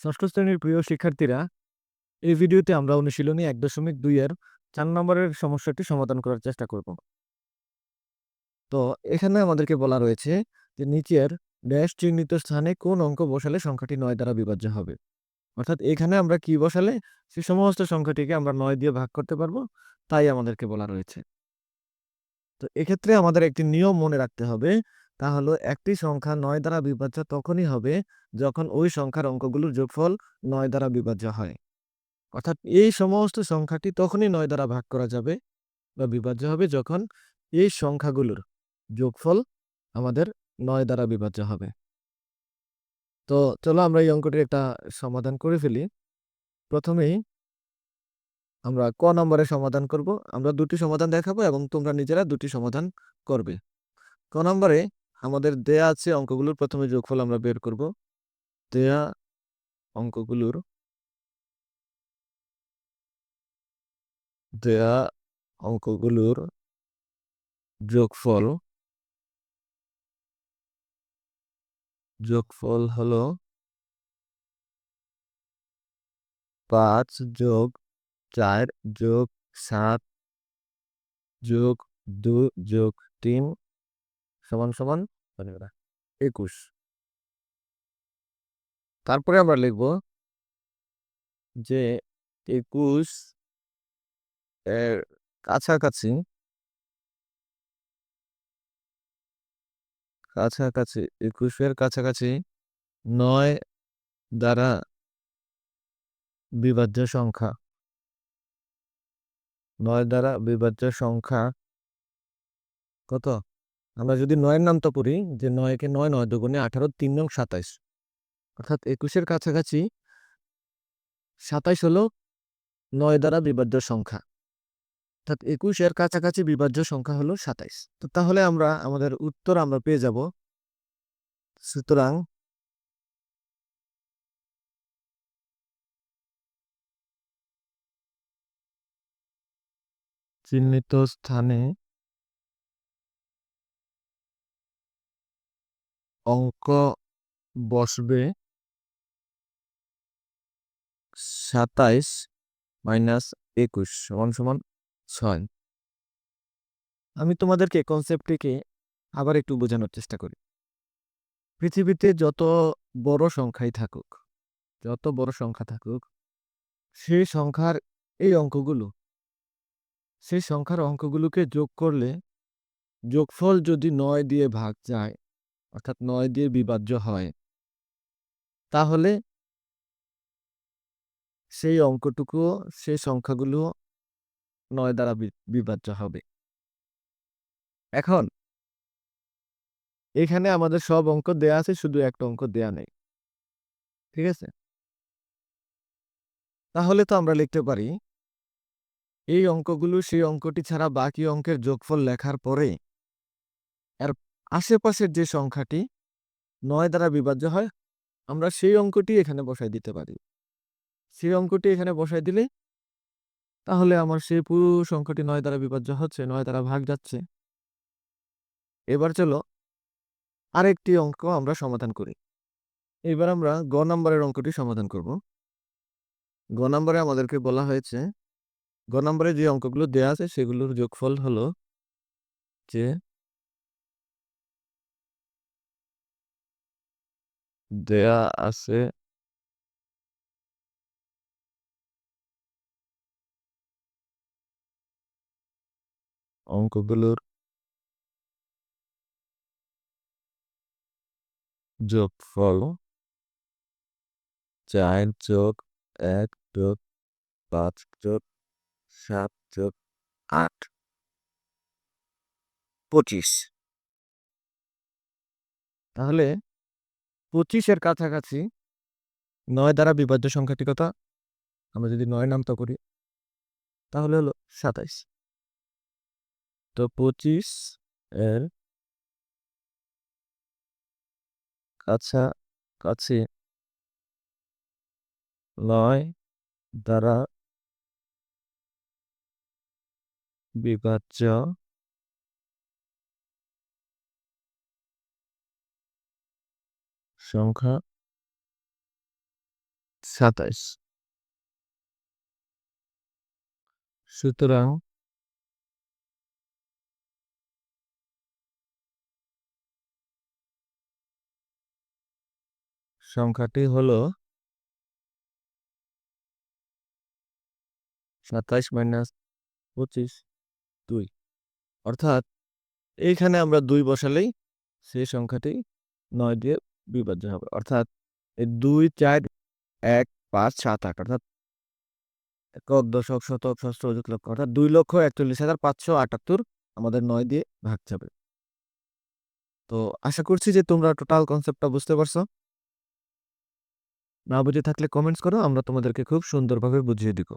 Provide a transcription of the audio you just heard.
ষষ্ঠ শ্রেণীর প্রিয় শিক্ষার্থীরা, এই ভিডিওতে আমরা অনুশীলনী 1.2 এর 4 নম্বরের সমস্যাটি সমাধান করার চেষ্টা করব। তো এখানে আমাদেরকে বলা রয়েছে যে নিচের ড্যাশ চিহ্নিত স্থানে কোন অঙ্ক বসালে সংখ্যাটি 9 দ্বারা বিভাজ্য হবে। অর্থাৎ এখানে আমরা কি বসালে সেই সমস্ত সংখ্যাটিকে আমরা 9 দিয়ে ভাগ করতে পারবো, তাই আমাদেরকে বলা রয়েছে। তো এক্ষেত্রে আমাদের একটি নিয়ম মনে রাখতে হবে, তা হলো একটি সংখ্যা 9 দ্বারা বিভাজ্য তখনই হবে যখন ওই সংখ্যার অঙ্কগুলোর যোগফল 9 দ্বারা বিভাজ্য হয়। অর্থাৎ এই সমস্ত সংখ্যাটি তখনই 9 দ্বারা ভাগ করা যাবে বা বিভাজ্য হবে যখন এই সংখ্যাগুলোর যোগফল আমাদের 9 দ্বারা বিভাজ্য হবে। তো চলো আমরা এই অঙ্কটির একটা সমাধান করে ফেলি। প্রথমেই আমরা ক নম্বরে সমাধান করব। আমরা দুটি সমাধান দেখাবো এবং তোমরা নিজেরা দুটি সমাধান করবে। ক নম্বরে আমাদের দেয়া আছে অঙ্কগুলোর প্রথমে যোগফল আমরা বের করব। দেয়া অঙ্কগুলোর দেয়া অঙ্কগুলোর যোগফল হলো 5 + 4 + 7 + 2 + 3 = 21। তারপরে আমরা লিখব যে 21 এর কাছাকাছি 21 এর কাছাকাছি 9 দ্বারা বিভাজ্য সংখ্যা 9 দ্বারা বিভাজ্য সংখ্যা কত? আমরা যদি 9 এর নামতা পড়ি যে 9 কে 9 9 দুগুণে 18 3 নং 27, অর্থাৎ 21 এর কাছাকাছি 27 হলো 9 দ্বারা বিভাজ্য সংখ্যা। অর্থাৎ 21 এর কাছাকাছি বিভাজ্য সংখ্যা হলো 27। তো তাহলে আমরা আমাদের উত্তর আমরা পেয়ে যাব। সুতরাং চিহ্নিত স্থানে অঙ্ক বসবে 27 - 21 = 6। আমি তোমাদেরকে কনসেপ্টটিকে আবার একটু বোঝানোর চেষ্টা করি। পৃথিবীতে যত বড় সংখ্যাই থাকুক, যত বড় সংখ্যা থাকুক, সেই সংখ্যার এই অঙ্কগুলো, সেই সংখ্যার অঙ্কগুলোকে যোগ করলে যোগফল যদি 9 দিয়ে ভাগ যায়, অর্থাৎ 9 দিয়ে বিভাজ্য হয়, তাহলে সেই অঙ্কটুকুও, সেই সংখ্যাগুলো 9 দ্বারা বিভাজ্য হবে। এখন এখানে আমাদের সব অঙ্ক দেয়া আছে, শুধু একটা অঙ্ক দেয়া নেই। ঠিক আছে? তাহলে তো আমরা লিখতে পারি এই অঙ্কগুলো সেই অঙ্কটি ছাড়া বাকি অঙ্কের যোগফল লেখার পরে এর আশেপাশের যে সংখ্যাটি 9 দ্বারা বিভাজ্য হয়, আমরা সেই অঙ্কটি এখানে বসায় দিতে পারি। সেই অঙ্কটি এখানে বসায় দিলে তাহলে আমার সেই পুরো সংখ্যাটি 9 দ্বারা বিভাজ্য হচ্ছে, 9 দ্বারা ভাগ যাচ্ছে। এবার চলো আরেকটি অঙ্ক আমরা সমাধান করি। এবার আমরা গ নম্বরের অঙ্কটি সমাধান করব। গ নম্বরে আমাদেরকে বলা হয়েছে, গ নম্বরে যে অঙ্কগুলো দেয়া আছে সেগুলোর যোগফল হলো যে দেয়া আছে অঙ্কগুলোর যোগফল 4 + 1 + 5 + 7 + 8 25। তাহলে 25 এর কাছাকাছি 9 দ্বারা বিভাজ্য সংখ্যাটি কত? আমরা যদি 9 নামতা করি তাহলে হলো 27। তো 25 এর কাছাকাছি 9 দ্বারা বিভাজ্য সংখ্যা 27। সুতরাং সংখ্যাটি হলো 27 মাইনাস 25 2। অর্থাৎ এইখানে আমরা 2 বসালেই সেই সংখ্যাটি 9 দিয়ে বিভাজ্য হবে। অর্থাৎ এই 2, 4, 1, 5, 7, 8 অর্থাৎ একক, দশক, শতক, সহস্র, অযুত, লক্ষ অর্থাৎ 2,41,578 আমাদের 9 দিয়ে ভাগ যাবে। তো আশা করছি যে তোমরা টোটাল কনসেপ্টটা বুঝতে পারছো। না বুঝে থাকলে কমেন্টস করো, আমরা তোমাদেরকে খুব সুন্দরভাবে বুঝিয়ে দিব।